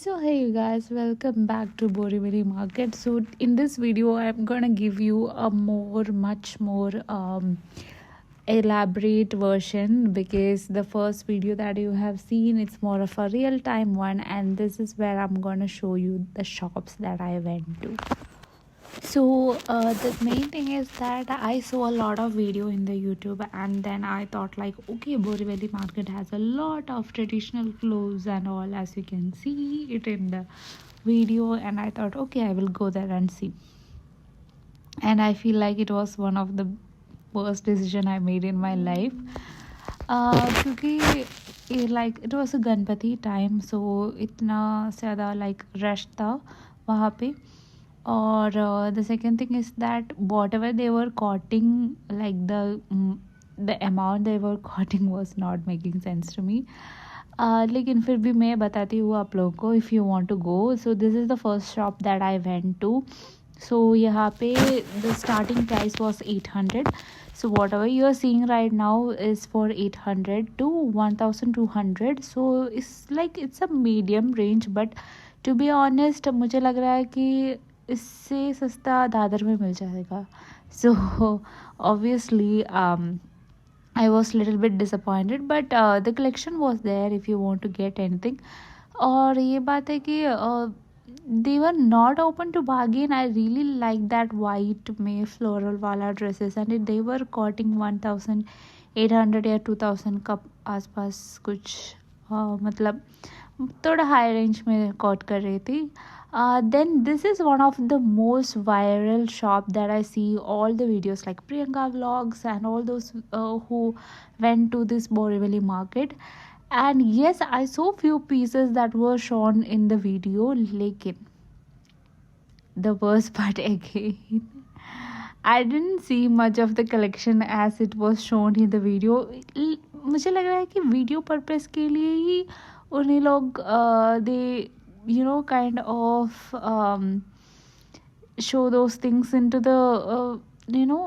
So hey you guys, welcome back to Borivali Market. So in this video I'm gonna give you a much more elaborate version, because the first video that you have seen, it's more of a real time one, and this is where I'm gonna show you the shops that I went to. So the main thing is that I saw a lot of video in the YouTube, and then I thought like, okay, Borivali Market has a lot of traditional clothes and all, as you can see it in the video, and I thought, okay, I will go there and see. And I feel like it was one of the worst decision I made in my life, क्योंकि like it was a Ganpati time, so इतना ज़्यादा like rush था वहाँ पे. Or the second thing is that whatever they were quoting, like the amount they were quoting was not making sense to me. लेकिन फिर भी मैं बताती हूँ आप लोगों को, if you want to go. So this is the first shop that I went to. So यहाँ पे the starting price was 800. So whatever you are seeing right now is for 800 to 1200. So it's like it's a medium range, but to be honest मुझे लग रहा है कि इससे सस्ता दादर में मिल जाएगा. So obviously I was little bit disappointed, but the collection was there if you want to get anything. और ये बात है कि they were not open to bargain. I really like that white में floral वाला dresses, and they were costing 1800 या 2000 का आसपास कुछ, मतलब थोड़ा हाई रेंज में कॉट कर रही थी. Then this is one of the most viral shop that I see all the videos, like Priyanka vlogs and all those who went to this Borivali market. And yes, I saw few pieces that were shown in the video, lekin the worst part again, I didn't see much of the collection as it was shown in the video. मुझे लग रहा है कि video purpose के लिए ही उन्हीं लोग they kind of show those things into the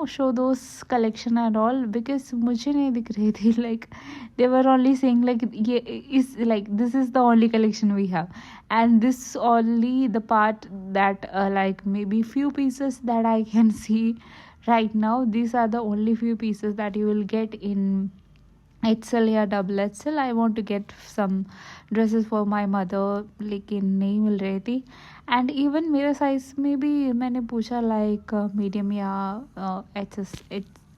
show those collection and all, because मुझे नहीं दिख रही थी. Like they were only saying like ये is like this is the only collection we have, and this only the part that like maybe few pieces that I can see right now. These are the only few pieces that you will get in XL या double XL. I want to get some dresses for my mother, लेकिन नहीं मिल रही थी. And even मेरे size में भी मैंने पूछा लाइक मीडियम या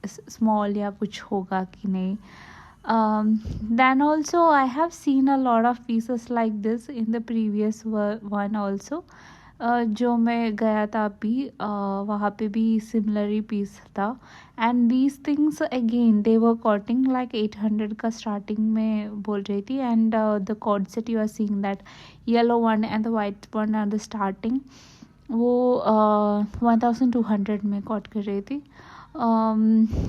स्मॉल या कुछ होगा कि नहीं. Then also I have seen a lot of pieces like this in the previous one also. जो मैं गया था अभी वहाँ पे भी सिमिलर ही पीस था. And these things again they were quoting like 800 का स्टार्टिंग में बोल रही थी. And the cord set you are seeing that yellow one and the white one at the starting, वो 1200 में कॉट कर रही थी.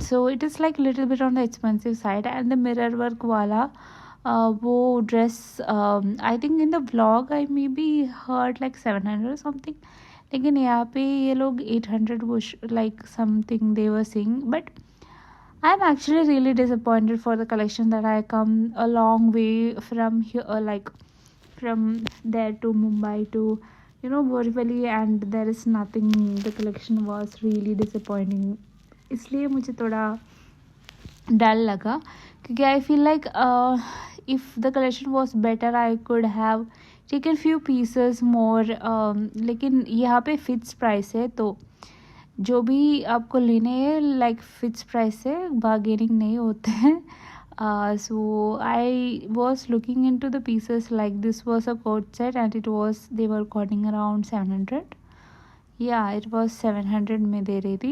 So it is like little bit on the expensive side. And the mirror work वाला वो dress I think in the vlog I may be heard like 700 something, लेकिन यहाँ पे ये लोग 800 वो like something they were saying. But I am actually really disappointed for the collection that I come a long way from like from there to Mumbai to Borivali, and there is nothing. The collection was really disappointing. इसलिए मुझे थोड़ा डर लगा, क्योंकि I feel like if the collection was better I could have taken few pieces more. लेकिन यहाँ पे fix price है, तो जो भी आपको लेने हैं लाइक फिक्स प्राइस है, बार्गेनिंग नहीं होते हैं. So I was looking into the pieces, like this was a coat set and they were costing around 700. Yeah, it was 700 में दे रही थी.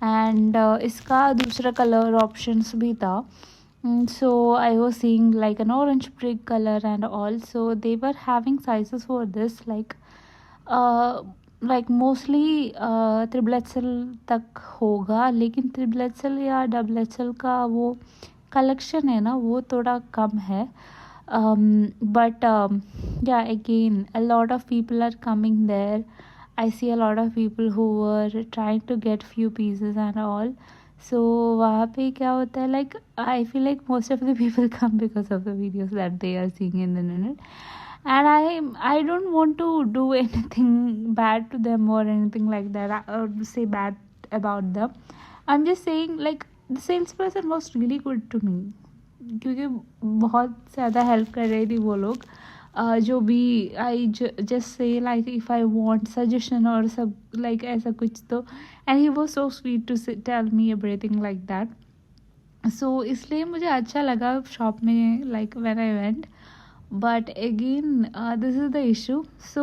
एंड इसका दूसरा कलर ऑप्शंस भी था. So I was seeing like an orange brick color and all. So they were having sizes for this like mostly triple axle तक होगा, लेकिन ट्रिपल एक्सल या डबल एक्सल का वो कलेक्शन है ना, वो थोड़ा कम है. But yeah, again a lot of people are coming there. I see a lot of people who were trying to get few pieces and all. So वहाँ पे क्या होता है, like I feel like most of the people come because of the videos that they are seeing in the internet. and I don't want to do anything bad to them or anything like that, or say bad about them. I'm just saying like the salesperson was really good to me, क्योंकि बहुत ज़्यादा help कर रही थी वो लोग. जो भी I just say like if I want suggestion और सब लाइक ऐसा कुछ तो, and he was so sweet to tell me everything like that. So इसलिए मुझे अच्छा लगा शॉप में like when I went. but again this is the issue. So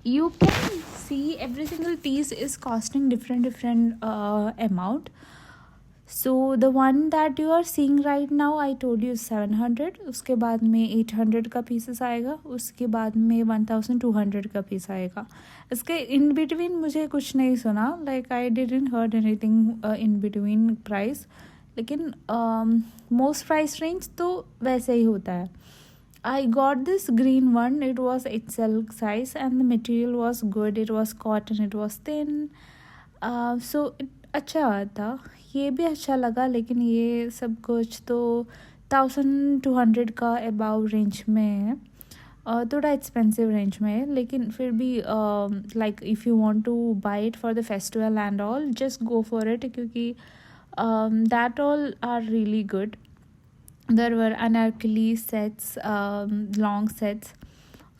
you can see every single piece is costing different amount. So the one that you are seeing right now I told you 700, उसके बाद में 800 का pieces आएगा, उसके बाद में 1200 का piece आएगा. इसके इन बिटवीन मुझे कुछ नहीं सुना, like I didn't heard anything in between price. लेकिन मोस्ट प्राइस रेंज तो वैसे ही होता है. I got this green one. It was XL size and the material was good. It was cotton. It was thin. So it अच्छा था. ये भी अच्छा लगा, लेकिन ये सब कुछ तो 1200 का अबाव रेंज में है. थोड़ा एक्सपेंसिव रेंज में है, लेकिन फिर भी like if you want to buy it for the festival and all, just go for it, क्योंकि that all are really good. There were Anarkali sets, long sets.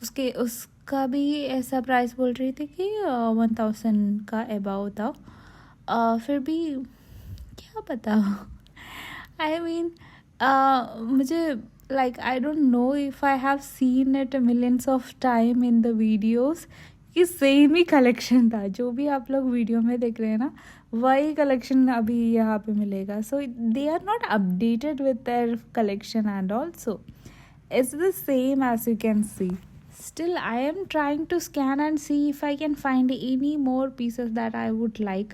उसका भी ऐसा प्राइस बोल रही थी कि 1000 का अबाव था. फिर भी क्या पता. आई मीन मुझे like I don't know if I have seen it millions of time in the videos कि सेम ही कलेक्शन था. जो भी आप लोग वीडियो में देख रहे हैं ना, वही कलेक्शन अभी यहाँ पे मिलेगा. So they are not updated with their collection and also it's the same as you can see. Still, I am trying to scan and see if I can find any more pieces that I would like.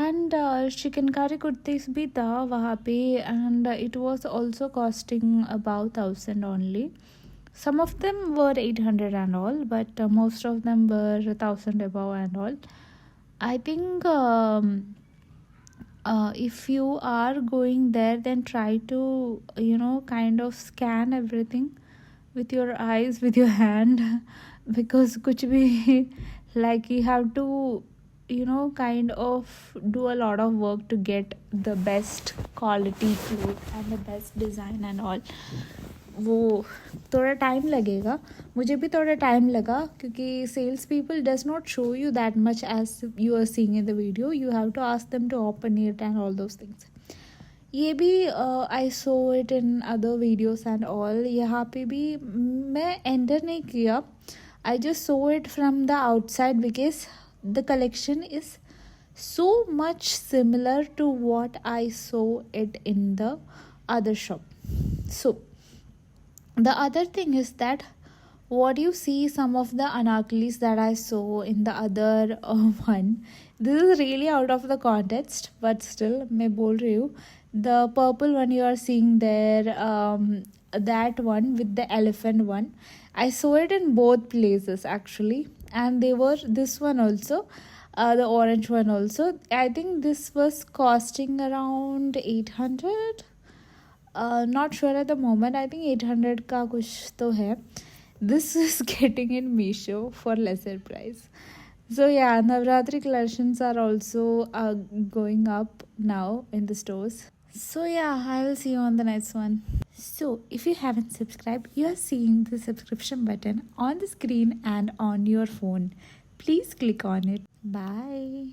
And chikankari kurtis भी था वहाँ पे, and it was also costing about 1000 only. Some of them were 800 and all, but most of them were 1000 above and all. I think if you are going there, then try to kind of scan everything with your eyes, with your hand, because kuch bhi like you have to kind of do a lot of work to get the best quality clothes and the best design and all. वो थोड़ा time लगेगा, मुझे भी थोड़ा time लगा, क्योंकि sales people does not show you that much as you are seeing in the video. You have to ask them to open it and all those things. ये भी I saw it in other videos and all. यहाँ पे भी मैं enter नहीं किया. I just saw it from the outside because the collection is so much similar to what I saw it in the other shop. So the other thing is that what you see, some of the anarkalis that I saw in the other one, this is really out of the context, but still मैं बोल रही हूँ. The purple one you are seeing there, that one with the elephant one, I saw it in both places actually, and they were this one also, the orange one also. I think this was costing around 800. Not sure at the moment. I think 800 का कुछ तो है. This is getting in Meesho for lesser price. So yeah, Navratri collections are also going up now in the stores. So yeah, I will see you on the next one. So if you haven't subscribed, you are seeing the subscription button on the screen and on your phone. Please click on it. Bye.